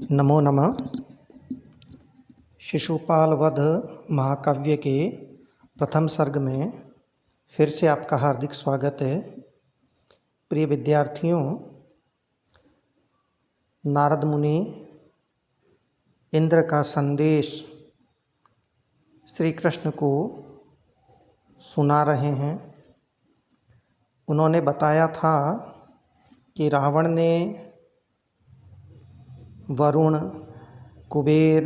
नमो नमः। शिशुपाल वध महाकाव्य के प्रथम सर्ग में फिर से आपका हार्दिक स्वागत है। प्रिय विद्यार्थियों, नारद मुनि इंद्र का संदेश श्री कृष्ण को सुना रहे हैं। उन्होंने बताया था कि रावण ने वरुण, कुबेर,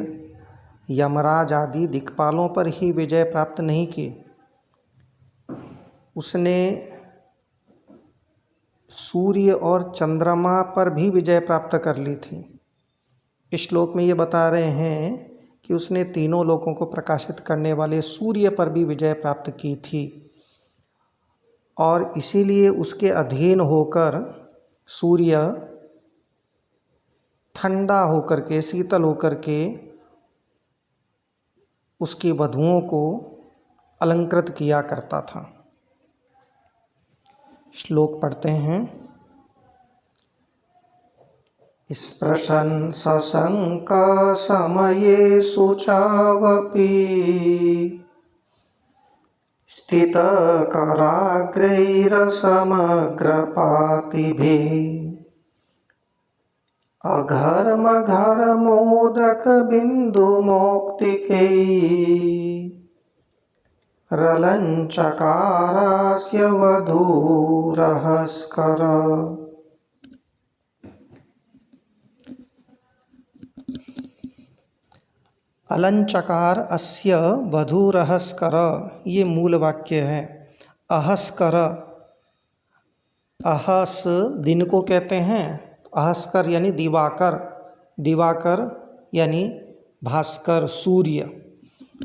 यमराज आदि दिक्पालों पर ही विजय प्राप्त नहीं की, उसने सूर्य और चंद्रमा पर भी विजय प्राप्त कर ली थी। इस श्लोक में ये बता रहे हैं कि उसने तीनों लोकों को प्रकाशित करने वाले सूर्य पर भी विजय प्राप्त की थी और इसीलिए उसके अधीन होकर सूर्य ठंडा होकर के, शीतल होकर के उसकी वधुओं को अलंकृत किया करता था। श्लोक पढ़ते हैं। स्पृशन् सशंका समये शुचावपि स्थितकराग्रैरसमग्रपातिभिः अघर्मघर्मोदक बिन्दुमौक्तिकैः रलञ्चकारास्य वधूरहस्कर। अलंचकार अस्य वधूरहस्कर, ये मूल वाक्य है। अहस्कर, अहस दिन को कहते हैं, अहस्कर यानी दिवाकर, दिवाकर यानी भास्कर, सूर्य।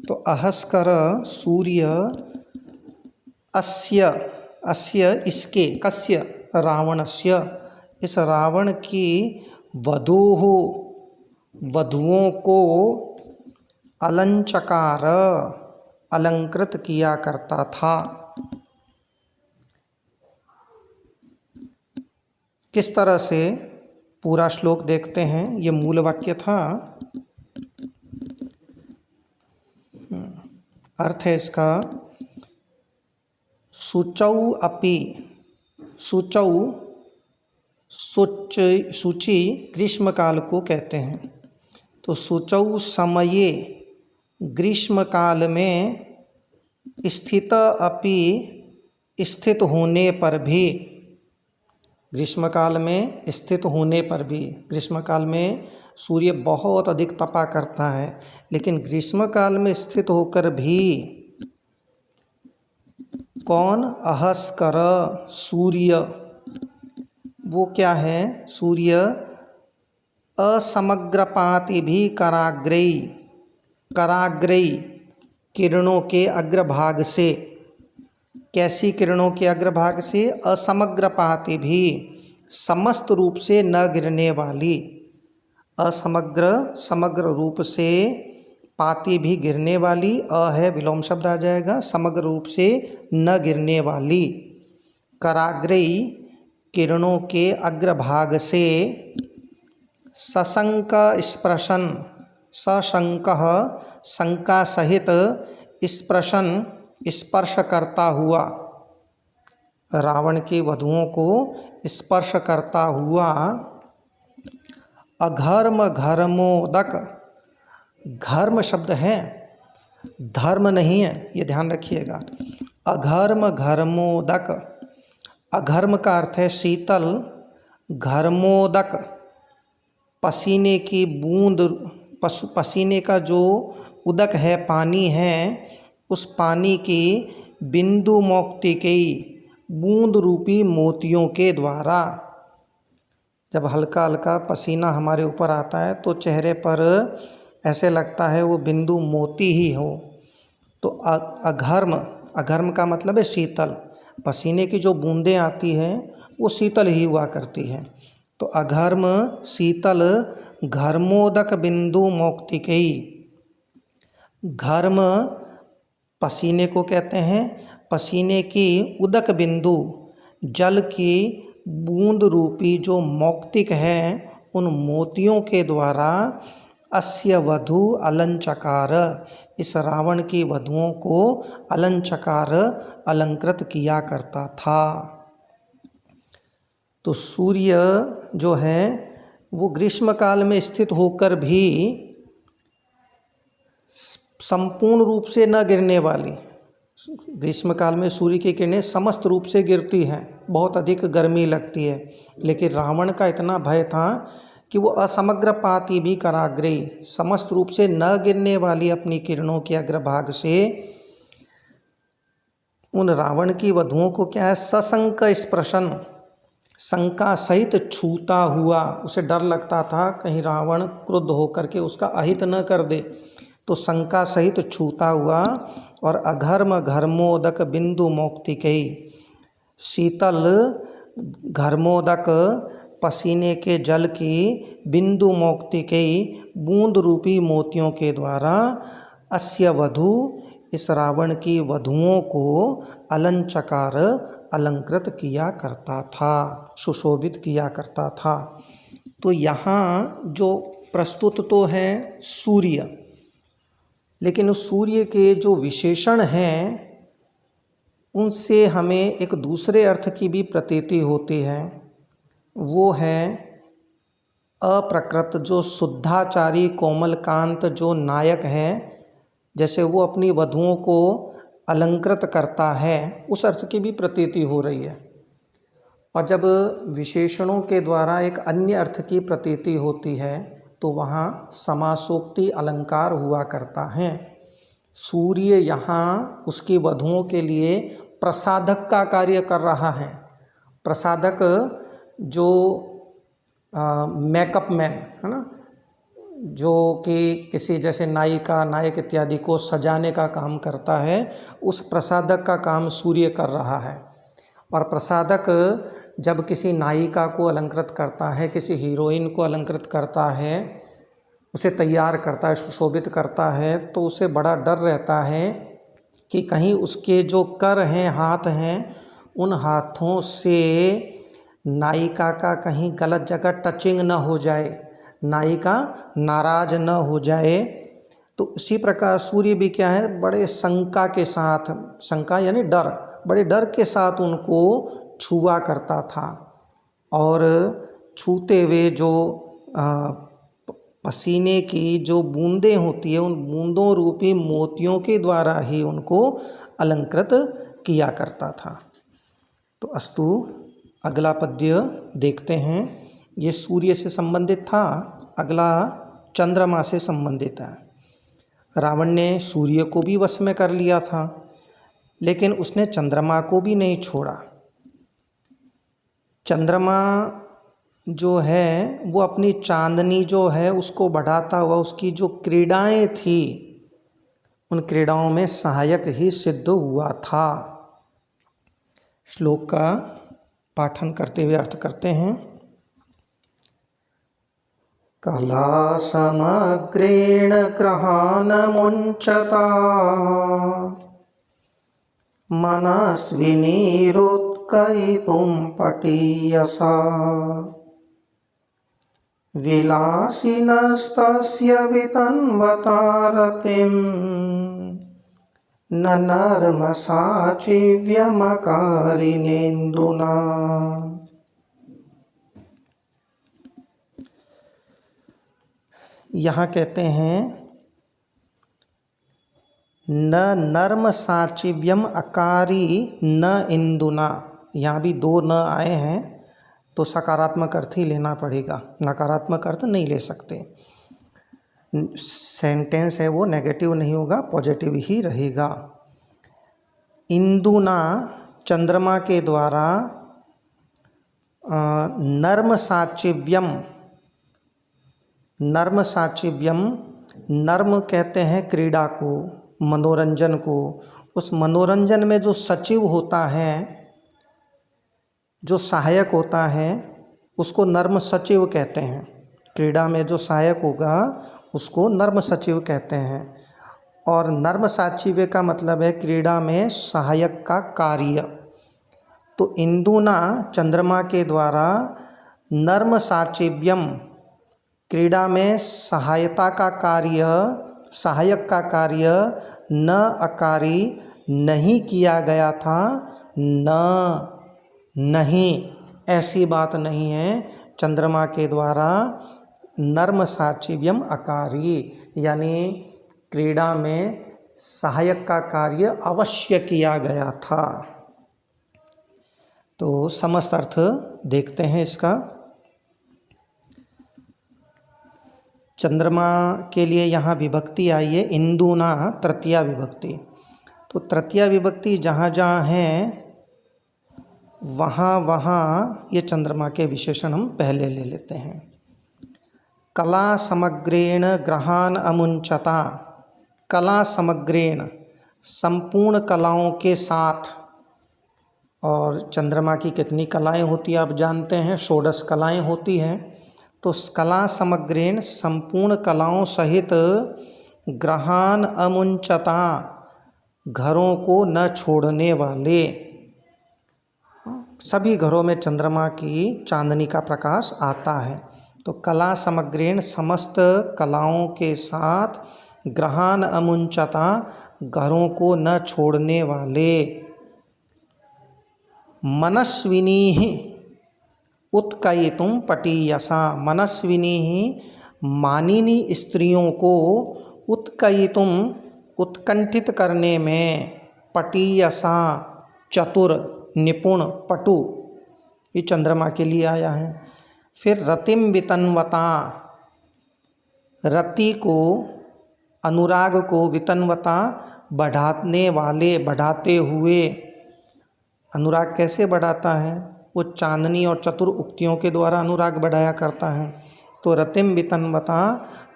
तो अहस्कर सूर्य अस्य, अस्य इसके, कस्य, रावणस्य, इस रावण की वधूः, वधुओं को अलंचकार, अलंकृत किया करता था। किस तरह से? पूरा श्लोक देखते हैं। ये मूल वाक्य था। अर्थ है इसका, शुचौ अपि, शुचौ, सूची ग्रीष्म काल को कहते हैं। तो शुचौ समये, ग्रीष्म काल में, स्थित अपि, स्थित होने पर भी, ग्रीष्म काल में स्थित होने पर भी, ग्रीष्म काल में सूर्य बहुत अधिक तपा करता है, लेकिन ग्रीष्म काल में स्थित होकर भी कौन? अहस्कर, सूर्य। वो क्या है? सूर्य असमग्रपाति भी कराग्रई, कराग्रई किरणों के अग्रभाग से। कैसी किरणों के अग्रभाग से? असमग्रपाति भी, समस्त रूप से न गिरने वाली। असमग्र, समग्र रूप से, पाति भी गिरने वाली, अ है विलोम शब्द आ जाएगा, समग्र रूप से न गिरने वाली। कराग्रई किरणों के अग्रभाग से, सशंक स्पृशन, सशंकः शंका सहित, स्पृशन स्पर्श करता हुआ, रावण की वधुओं को स्पर्श करता हुआ, अघर्म घर्मोदक, घर्म शब्द है, धर्म नहीं है, ये ध्यान रखिएगा। अघर्म घर्मोदक, अघर्म का अर्थ है शीतल, घर्मोदक पसीने की बूंद, पसीने का जो उदक है, पानी है, उस पानी की बिंदु मौक्तिकई, बूंद रूपी मोतियों के द्वारा। जब हल्का हल्का पसीना हमारे ऊपर आता है तो चेहरे पर ऐसे लगता है वो बिंदु मोती ही हो। तो अघर्म, अघर्म का मतलब है शीतल, पसीने की जो बूंदें आती हैं वो शीतल ही हुआ करती हैं। तो अघर्म शीतल, घर्मोदक बिंदु मौक्तिकई, घर्म पसीने को कहते हैं, पसीने की उदक बिंदु, जल की बूंद रूपी जो मौक्तिक है उन मोतियों के द्वारा अस्य वधू अलंचकार, इस रावण की वधुओं को अलंचकार अलंकृत किया करता था। तो सूर्य जो है वो ग्रीष्म काल में स्थित होकर भी संपूर्ण रूप से न गिरने वाली, ग्रीष्म काल में सूर्य की किरणें समस्त रूप से गिरती हैं, बहुत अधिक गर्मी लगती है, लेकिन रावण का इतना भय था कि वो असमग्र पाती भी कराग्रे, समस्त रूप से न गिरने वाली अपनी किरणों के अग्रभाग से उन रावण की वधुओं को क्या है, सशंक स्पृशन, शंका सहित छूता हुआ, उसे डर लगता था कहीं रावण क्रुद्ध होकर के उसका अहित न कर दे, तो शंका सहित छूता हुआ और अघर्म घर्मोदक बिंदु मौक्तिकई, शीतल घर्मोदक पसीने के जल की बिंदु मौक्तिकई बूंद रूपी मोतियों के द्वारा अस्य वधू, इस रावण की वधुओं को अलंचकार अलंकृत किया करता था, सुशोभित किया करता था। तो यहाँ जो प्रस्तुत तो है सूर्य, लेकिन उस सूर्य के जो विशेषण हैं उनसे हमें एक दूसरे अर्थ की भी प्रतीति होती है, वो है अप्रकृत, जो शुद्धाचारी कोमलकांत जो नायक हैं, जैसे वो अपनी वधुओं को अलंकृत करता है, उस अर्थ की भी प्रतीति हो रही है। और जब विशेषणों के द्वारा एक अन्य अर्थ की प्रतीति होती है तो वहाँ समासोक्ति अलंकार हुआ करता है। सूर्य यहाँ उसकी वधुओं के लिए प्रसादक का कार्य कर रहा है। प्रसादक जो मेकअप मैन है ना, जो कि किसी जैसे नायिका नायक इत्यादि को सजाने का काम करता है, उस प्रसादक का काम सूर्य कर रहा है। और प्रसादक जब किसी नायिका को अलंकृत करता है, किसी हीरोइन को अलंकृत करता है, उसे तैयार करता है, सुशोभित करता है, तो उसे बड़ा डर रहता है कि कहीं उसके जो कर हैं, हाथ हैं, उन हाथों से नायिका का कहीं गलत जगह टचिंग न हो जाए, नायिका नाराज न हो जाए। तो उसी प्रकार सूर्य भी क्या है, बड़े शंका के साथ, शंका यानी डर, बड़े डर के साथ उनको छुआ करता था। और छूते हुए जो पसीने की जो बूंदें होती है, उन बूंदों रूपी मोतियों के द्वारा ही उनको अलंकृत किया करता था। तो अस्तु, अगला पद्य देखते हैं। ये सूर्य से संबंधित था, अगला चंद्रमा से संबंधित है। रावण ने सूर्य को भी वश में कर लिया था, लेकिन उसने चंद्रमा को भी नहीं छोड़ा। चंद्रमा जो है वो अपनी चांदनी जो है उसको बढ़ाता हुआ, उसकी जो क्रीड़ाएं थी उन क्रीड़ाओं में सहायक ही सिद्ध हुआ था। श्लोक का पाठन करते हुए अर्थ करते हैं। कला समग्रेण ग्रहान मुंचता मनस्विनीरुत्कयितुं पटीयसा विलासिनस्तस्य वितन्वता रतिं न नर्मसाचिव्यमकारिणेन्दुना। यहाँ कहते हैं न नर्म साचिव्यम अकारी न इंदुना। यहाँ भी दो न आए हैं तो सकारात्मक अर्थ ही लेना पड़ेगा, नकारात्मक अर्थ नहीं ले सकते। सेंटेंस है वो नेगेटिव नहीं होगा, पॉजिटिव ही रहेगा। इंदुना चंद्रमा के द्वारा नर्म साचिव्यम, नर्म साचिव्यम, नर्म कहते हैं क्रीड़ा को, मनोरंजन को। उस मनोरंजन में जो सचिव होता है, जो सहायक होता है, उसको नर्म सचिव कहते हैं। क्रीड़ा में जो सहायक होगा उसको नर्म सचिव कहते हैं। और नर्म साचिव्य का मतलब है क्रीड़ा में सहायक का कार्य। तो इंदुना चंद्रमा के द्वारा नर्म साचिव्यम, क्रीड़ा में सहायता का कार्य, सहायक का कार्य न अकारी नहीं किया गया था, न नहीं, ऐसी बात नहीं है। चंद्रमा के द्वारा नर्म साचिव्यम अकारी, यानी क्रीड़ा में सहायक का कार्य अवश्य किया गया था। तो समस्त अर्थ देखते हैं इसका। चंद्रमा के लिए यहाँ विभक्ति आई है इंदुना, तृतीया विभक्ति। तो तृतीया विभक्ति जहाँ जहाँ है वहाँ वहाँ ये चंद्रमा के विशेषण हम पहले ले लेते हैं। कला समग्रेण ग्रहान अमुंचता, कला समग्रेण संपूर्ण कलाओं के साथ। और चंद्रमा की कितनी कलाएं होती हैं आप जानते हैं, षोडश कलाएं होती हैं। तो कला समग्रेण संपूर्ण कलाओं सहित ग्रहान अमुंचता घरों को न छोड़ने वाले, सभी घरों में चंद्रमा की चांदनी का प्रकाश आता है। तो कला समग्रेण समस्त कलाओं के साथ, ग्रहान अमुंचता घरों को न छोड़ने वाले, मनस्विनी उत्कयितुम पटीयसा, मनस्विनी मानिनी स्त्रियों को उत्कयितुम उत्कंठित करने में, पटीयसा चतुर, निपुण, पटु, ये चंद्रमा के लिए आया है। फिर रतिम वितन्वता, रति को, अनुराग को, वितन्वता बढ़ाने वाले, बढ़ाते हुए। अनुराग कैसे बढ़ाता है? वो चांदनी और चतुर उक्तियों के द्वारा अनुराग बढ़ाया करता है। तो रतिम वितन्वता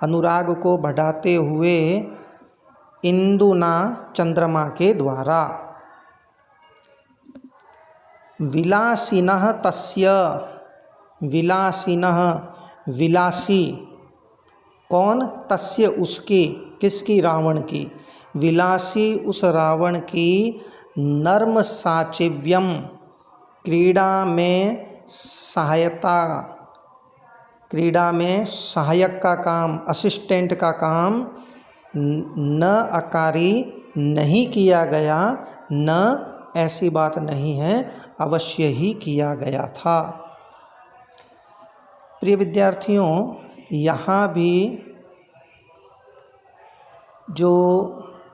अनुराग को बढ़ाते हुए, इंदुना चंद्रमा के द्वारा। विलासिनः तस्य, विलासिनः विलासी, कौन? तस्य उसकी, किसकी? रावण की। विलासी उस रावण की नर्म साचिव्यम क्रीड़ा में सहायता, क्रीड़ा में सहायक का काम, असिस्टेंट का काम न अकारी नहीं किया गया, न ऐसी बात नहीं है, अवश्य ही किया गया था। प्रिय विद्यार्थियों, यहाँ भी जो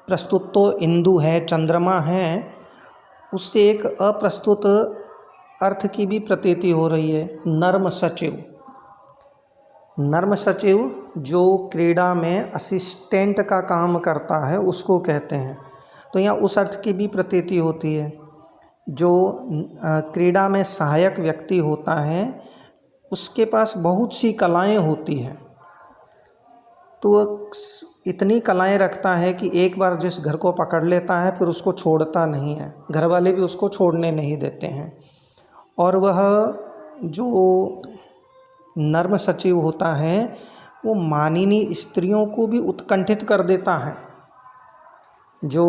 प्रस्तुत तो इंदु है, चंद्रमा है, उससे एक अप्रस्तुत अर्थ की भी प्रतीति हो रही है, नर्म सचिव। नर्म सचिव जो क्रीड़ा में असिस्टेंट का काम करता है उसको कहते हैं। तो यहाँ उस अर्थ की भी प्रतीति होती है। जो क्रीड़ा में सहायक व्यक्ति होता है उसके पास बहुत सी कलाएं होती हैं, तो वो इतनी कलाएं रखता है कि एक बार जिस घर को पकड़ लेता है फिर उसको छोड़ता नहीं है, घर वाले भी उसको छोड़ने नहीं देते हैं। और वह जो नर्म सचिव होता है वो मानिनी स्त्रियों को भी उत्कंठित कर देता है। जो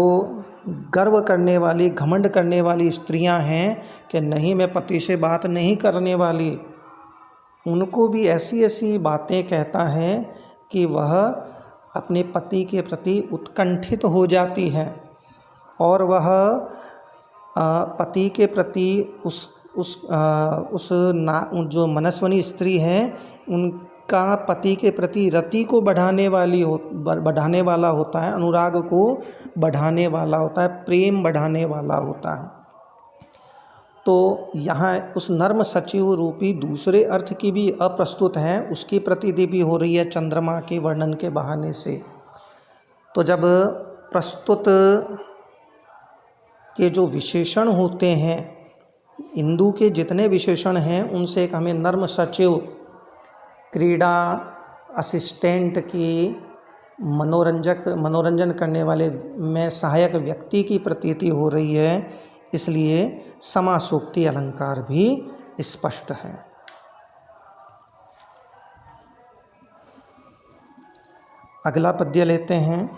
गर्व करने वाली, घमंड करने वाली स्त्रियां हैं कि नहीं मैं पति से बात नहीं करने वाली, उनको भी ऐसी ऐसी बातें कहता है कि वह अपने पति के प्रति उत्कंठित हो जाती है और वह पति के प्रति जो मनस्विनी स्त्री है उनका पति के प्रति रति को बढ़ाने वाला होता है, अनुराग को बढ़ाने वाला होता है, प्रेम बढ़ाने वाला होता है। तो यहाँ उस नर्म सचिव रूपी दूसरे अर्थ की भी अप्रस्तुत है, उसकी प्रतीति भी हो रही है चंद्रमा के वर्णन के बहाने से। तो जब प्रस्तुत के जो विशेषण होते हैं, इंदु के जितने विशेषण हैं उनसे एक हमें नर्म सचिव, क्रीड़ा असिस्टेंट की, मनोरंजन करने वाले में सहायक व्यक्ति की प्रतीति हो रही है, इसलिए समासोक्ति अलंकार भी स्पष्ट है। अगला पद्य लेते हैं।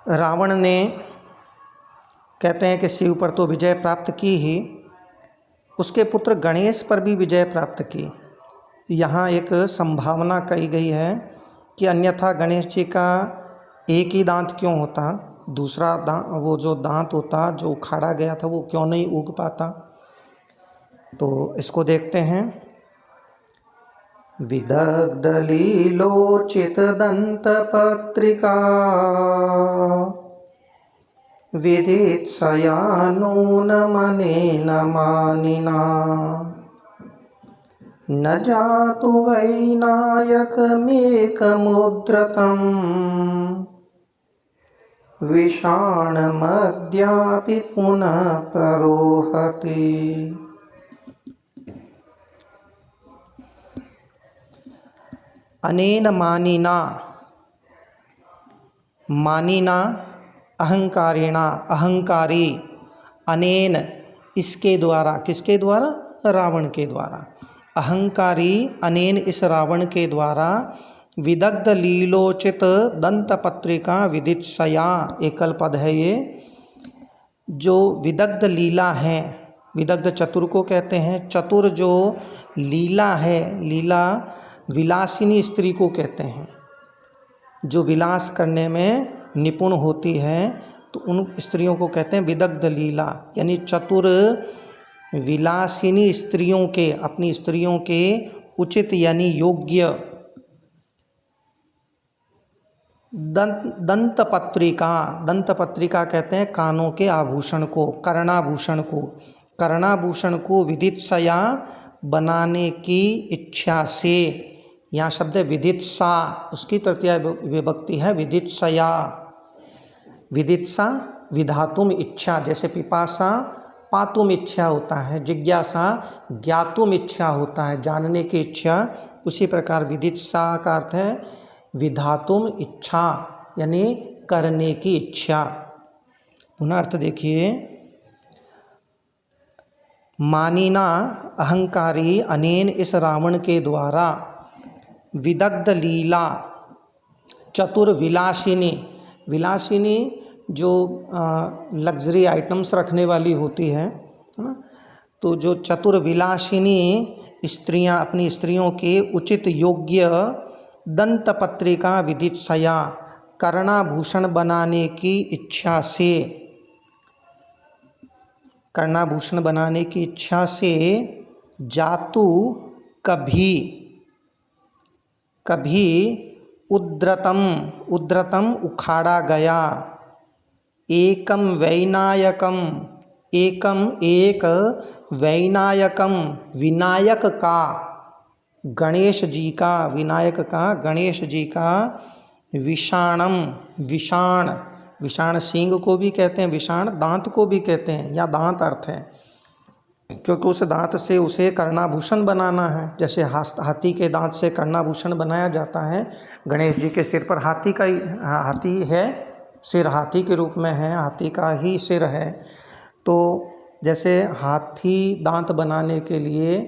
रावण ने, कहते हैं कि शिव पर तो विजय प्राप्त की ही, उसके पुत्र गणेश पर भी विजय प्राप्त की। यहाँ एक संभावना कही गई है कि अन्यथा गणेश जी का एक ही दांत क्यों होता, दूसरा दांत, वो जो दांत होता जो उखाड़ा गया था वो क्यों नहीं उग पाता। तो इसको देखते हैं। विदग्धलीलोचित दंत पत्रिका विदित्सया नूनमनेन मानिना न जातु वै नायकमेकमुद्रतम् विषाणमद्यापि पुनः प्ररोहति। अनेन मानिना, मानिना अहंकारिणा, अहंकारी, अनेन इसके द्वारा, किसके द्वारा, रावण के द्वारा, अहंकारी अनेन इस रावण के द्वारा विदग्ध लीलोचित दंत पत्रिका विदित्सया, एकल पद है ये, जो विदग्ध लीला है, विदग्ध चतुर को कहते हैं, चतुर जो लीला है, लीला विलासिनी स्त्री को कहते हैं, जो विलास करने में निपुण होती है तो उन स्त्रियों को कहते हैं विदग्ध लीला, यानी चतुर विलासिनी स्त्रियों के, अपनी स्त्रियों के उचित यानी योग्य दंत पत्रिका, दंत पत्रिका कहते हैं कानों के आभूषण को, कर्णाभूषण को, कर्णाभूषण को विदित्सया बनाने की इच्छा से, यहाँ शब्द है विदित्सा, उसकी तृतीया विभक्ति है विदित्सया। विदित्सा विधातुम इच्छा, जैसे पिपासा पातुम इच्छा होता है, जिज्ञासा ज्ञातुम इच्छा होता है, जानने की इच्छा, उसी प्रकार विदित्सा का अर्थ है विधातुम इच्छा, यानी करने की इच्छा। पुनः अर्थ देखिए, मानिना अहंकारी अनेन इस रावण के द्वारा विदग्ध लीला, चतुर विलासिनी, विलासिनी जो लग्जरी आइटम्स रखने वाली होती है ना, तो जो चतुर विलासिनी स्त्रियां अपनी स्त्रियों के उचित योग्य दंत पत्रिका विदित्सया, कर्णाभूषण बनाने की इच्छा से, कर्णाभूषण बनाने की इच्छा से जातु कभी, कभी उद्रतम, उद्रतम उखाड़ा गया, एकम वैनायकम, एकम एक, वैनायकम विनायक का, गणेश जी का, विनायक का गणेश जी का, विषाणम, विषाण, विषाण सींग को भी कहते हैं, विषाण दांत को भी कहते हैं, या दांत अर्थ है, क्योंकि उस दांत से उसे कर्णाभूषण बनाना है, जैसे हाथी के दांत से कर्णाभूषण बनाया जाता है। गणेश जी के सिर पर हाथी का ही, हाथी है, सिर हाथी के रूप में है, हाथी का ही सिर है। तो जैसे हाथी दांत बनाने के लिए,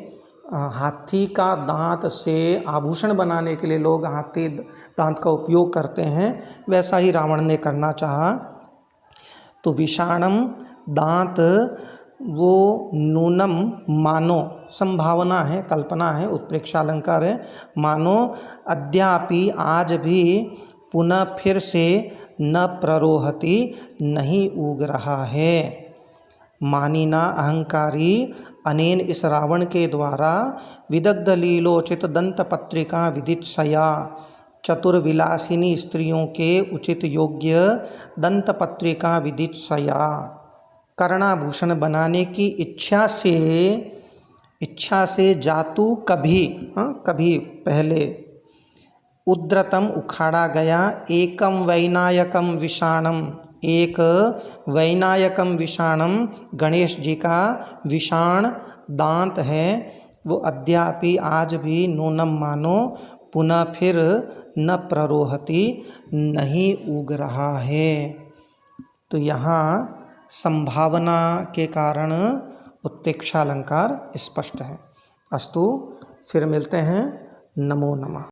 हाथी का दांत से आभूषण बनाने के लिए लोग हाथी दांत का उपयोग करते हैं, वैसा ही रावण ने करना चाहा। तो विषाणम दांत, वो नूनम मानो, संभावना है, कल्पना है, उत्प्रेक्षा अलंकार है, मानो अद्यापि आज भी पुनः फिर से न प्ररोहति, नहीं उग रहा है। मानिना अहंकारी अनेन इस रावण के द्वारा विदग्ध लीलोचित दंत पत्रिका विदित्सया, चतुर विलासिनी स्त्रियों के उचित योग्य दंत पत्रिका विदित्सया, कर्णाभूषण बनाने की इच्छा से, इच्छा से जातु कभी, कभी पहले, उद्रतम उखाड़ा गया, एकम वैनायकम विषाणम, एक वैनायकम विषाणम गणेश जी का विषाण दांत है, वो अद्यापि आज भी नूनम मानो पुनः फिर न प्ररोहति, नहीं उग रहा है। तो यहाँ संभावना के कारण उत्प्रेक्षा अलंकार स्पष्ट है। अस्तु, फिर मिलते हैं। नमो नमः।